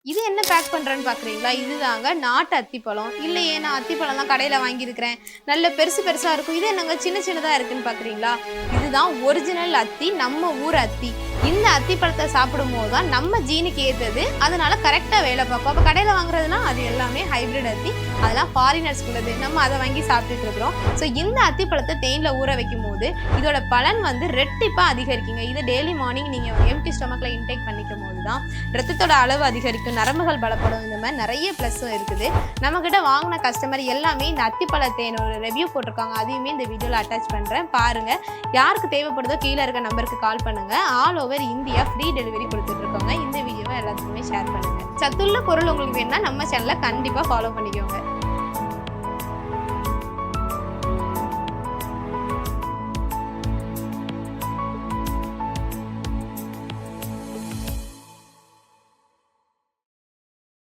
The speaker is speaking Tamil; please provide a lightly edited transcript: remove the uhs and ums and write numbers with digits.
இது என்ன பேக் பண்றேன்னு பாக்குறீங்களா? இதுதாங்க நாட்டு அத்திப்பழம். இல்லையே நான் அத்திப்பழம் தான் கடையில வாங்கியிருக்கிறேன். நல்ல பெருசு பெருசா இருக்கும். இது என்னங்க சின்ன சின்னதா இருக்குன்னு பாக்குறீங்களா? இதுதான் ஒரிஜினல் அத்தி, நம்ம ஊர் அத்தி. இந்த அத்திப்பழத்தை சாப்பிடும்போது தான் நம்ம ஜீனுக்கு ஏத்தது. அதனால கரெக்டா வேலை பார்க்கும். அப்ப கடையில வாங்குறதுனா அது எல்லாமே ஹைபிரிட் அத்தி. அதெல்லாம் ஃபாரினர்ஸ் உள்ளது. நம்ம அதை வாங்கி சாப்பிட்டுட்டு இருக்கிறோம். ஸோ இந்த அத்திப்பழத்தை தேன்ல ஊற வைக்கும் போது இதோட பலன் வந்து ரெட்டிப்பா அதிகரிக்குங்க. இதை டெய்லி மார்னிங் நீங்க எம்டி ஸ்டொமக்ல இன்டேக் பண்ணிக்கும் போது தான் ரத்தத்தோட அளவு அதிகரிக்கும், நரம்புகள் பலப்படும். இந்த மாதிரி நிறைய ப்ளஸ்ஸும் இருக்குது. நம்மக்கிட்ட வாங்கின கஸ்டமர் எல்லாமே இந்த அத்திப்பழ தேனோட ரிவ்யூ போட்டிருக்காங்க. அதையுமே இந்த வீடியோவில் அட்டாச் பண்ணுறேன், பாருங்க. யாருக்கு தேவைப்படுதோ கீழே இருக்க நம்பருக்கு கால் பண்ணுங்க. All over India free delivery கொடுத்துட்டு இருக்கோங்க. இந்த வீடியோவை எல்லாத்துக்குமே ஷேர் பண்ணுங்க. சத்துள்ள பொருள் உங்களுக்கு வேணும்னா நம்ம சேனலை கண்டிப்பாக ஃபாலோ பண்ணிக்கோங்க.